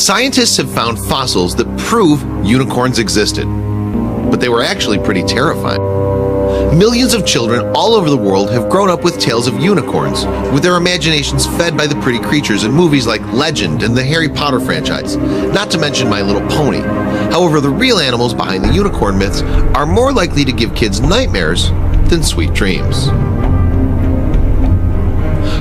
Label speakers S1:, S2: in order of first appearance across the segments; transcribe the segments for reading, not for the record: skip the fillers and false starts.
S1: Scientists have found fossils that prove unicorns existed, but they were actually pretty terrifying. Millions of children all over the world have grown up with tales of unicorns, with their imaginations fed by the pretty creatures in movies like Legend and the Harry Potter franchise, not to mention My Little Pony. However, the real animals behind the unicorn myths are more likely to give kids nightmares than sweet dreams.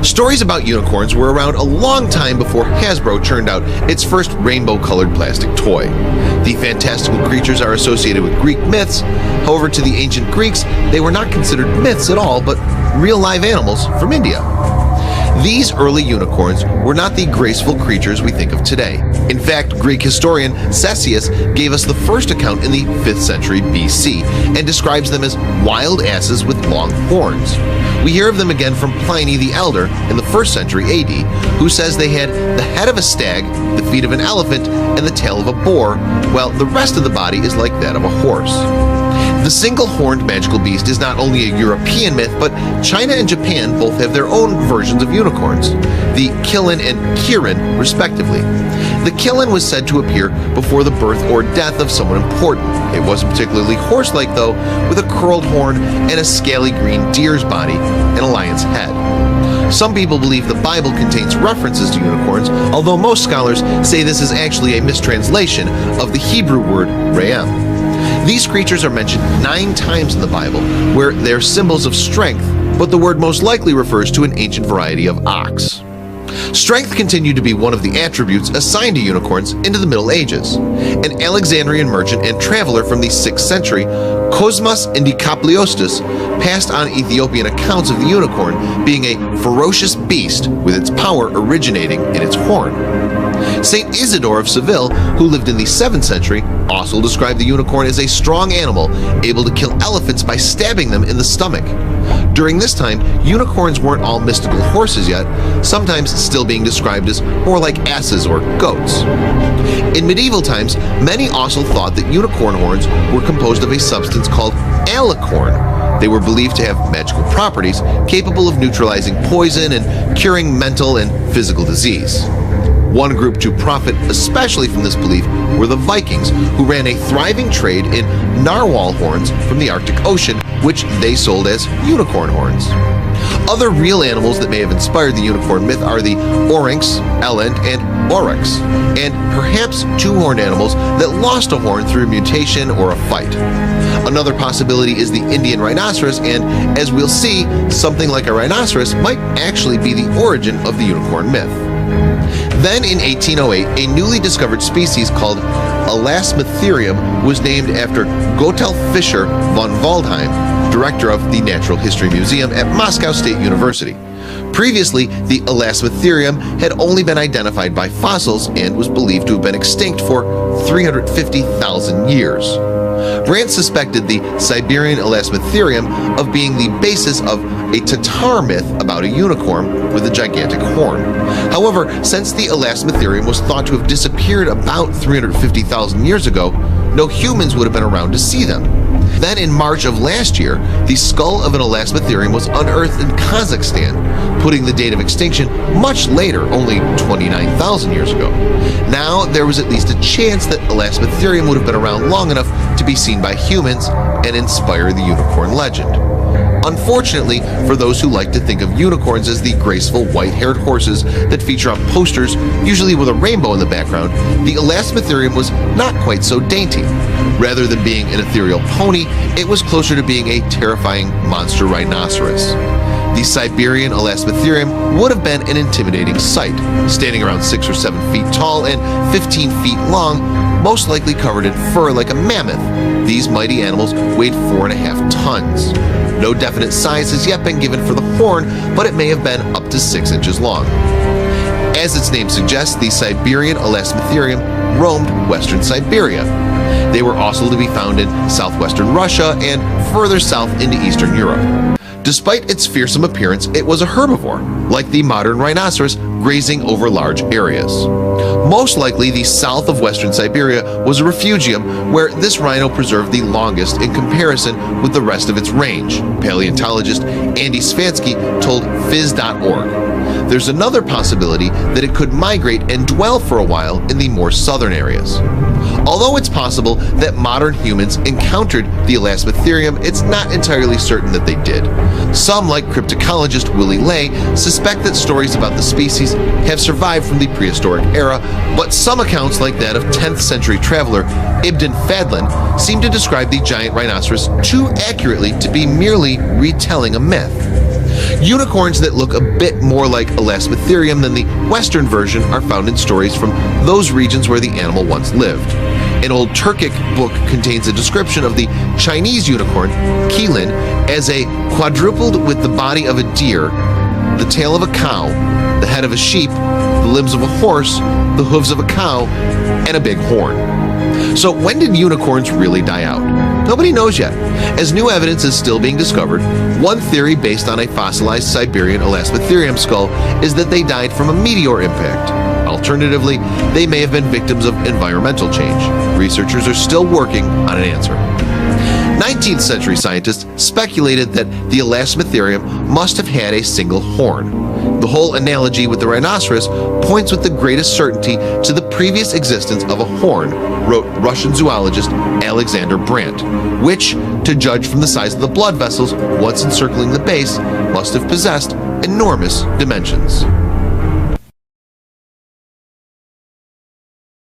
S1: Stories about unicorns were around a long time before Hasbro churned out its first rainbow-colored plastic toy. The fantastical creatures are associated with Greek myths. However, to the ancient Greeks, they were not considered myths at all, but real live animals from India. These early unicorns were not the graceful creatures we think of today. In fact, Greek historian Ctesias gave us the first account in the 5th century BC and describes them as wild asses with long horns. We hear of them again from Pliny the Elder in the 1st century AD, who says they had the head of a stag, the feet of an elephant, and the tail of a boar, while the rest of the body is like that of a horse. The single-horned magical beast is not only a European myth, but China and Japan both have their own versions of unicorns, the Killin and Kirin, respectively. The Killin was said to appear before the birth or death of someone important. It wasn't particularly horse-like, though, with a curled horn and a scaly green deer's body and a lion's head. Some people believe the Bible contains references to unicorns, although most scholars say this is actually a mistranslation of the Hebrew word re'em. These creatures are mentioned 9 times in the Bible, where they're symbols of strength, but the word most likely refers to an ancient variety of ox. Strength continued to be one of the attributes assigned to unicorns into the Middle Ages. An Alexandrian merchant and traveler from the 6th century, Cosmas Indikapliostis, passed on Ethiopian accounts of the unicorn being a ferocious beast with its power originating in its horn. Saint Isidore of Seville, who lived in the 7th century, also described the unicorn as a strong animal able to kill elephants by stabbing them in the stomach. During this time, unicorns weren't all mystical horses yet, sometimes still being described as more like asses or goats. In medieval times, many also thought that unicorn horns were composed of a substance called alicorn. They were believed to have magical properties capable of neutralizing poison and curing mental and physical disease. One group to profit especially from this belief were the Vikings, who ran a thriving trade in narwhal horns from the Arctic Ocean, which they sold as unicorn horns. Other real animals that may have inspired the unicorn myth are the oryx, eland, and oryx, and perhaps 2-horned animals that lost a horn through mutation or a fight. Another possibility is the Indian rhinoceros, and as we'll see, something like a rhinoceros might actually be the origin of the unicorn myth. Then in 1808, a newly discovered species called Elasmotherium was named after Gotthard Fischer von Waldheim, director of the Natural History Museum at Moscow State University. Previously, the Elasmotherium had only been identified by fossils and was believed to have been extinct for 350,000 years. Brandt suspected the Siberian Elasmotherium of being the basis of a Tatar myth about a unicorn with a gigantic horn. However, since the Elasmotherium was thought to have disappeared about 350,000 years ago, no humans would have been around to see them. Then in March of last year, the skull of an Elasmotherium was unearthed in Kazakhstan, putting the date of extinction much later, only 29,000 years ago. Now there was at least a chance that Elasmotherium would have been around long enough to be seen by humans and inspire the unicorn legend. Unfortunately, for those who like to think of unicorns as the graceful white-haired horses that feature on posters, usually with a rainbow in the background, the Elasmotherium was not quite so dainty. Rather than being an ethereal pony, it was closer to being a terrifying monster rhinoceros. The Siberian Elasmotherium would have been an intimidating sight, standing around 6 or 7 feet tall and 15 feet long, most likely covered in fur like a mammoth. These mighty animals weighed 4.5 tons. No definite size has yet been given for the horn, but it may have been up to 6 inches long. As its name suggests, the Siberian Elasmotherium roamed western Siberia. They were also to be found in southwestern Russia and further south into Eastern Europe. Despite its fearsome appearance, it was a herbivore, like the modern rhinoceros, grazing over large areas. Most likely, the south of western Siberia was a refugium where this rhino preserved the longest in comparison with the rest of its range, paleontologist Andy Svansky told Phys.org. There's another possibility that it could migrate and dwell for a while in the more southern areas. Although it's possible that modern humans encountered the Elasmotherium, it's not entirely certain that they did. Some, like cryptocologist Willie Ley, suspect that stories about the species have survived from the prehistoric era, but some accounts, like that of 10th century traveler Ibn Fadlan, seem to describe the giant rhinoceros too accurately to be merely retelling a myth. Unicorns that look a bit more like Elasmotherium than the Western version are found in stories from those regions where the animal once lived. An old Turkic book contains a description of the Chinese unicorn, Qilin, as a quadrupled with the body of a deer, the tail of a cow, the head of a sheep, the limbs of a horse, the hooves of a cow, and a big horn. So when did unicorns really die out? Nobody knows yet. As new evidence is still being discovered, one theory based on a fossilized Siberian Elasmotherium skull is that they died from a meteor impact. Alternatively, they may have been victims of environmental change. Researchers are still working on an answer. 19th century scientists speculated that the Elasmotherium must have had a single horn. The whole analogy with the rhinoceros points with the greatest certainty to the previous existence of a horn, wrote Russian zoologist Alexander Brandt, which, to judge from the size of the blood vessels once encircling the base, must have possessed enormous dimensions.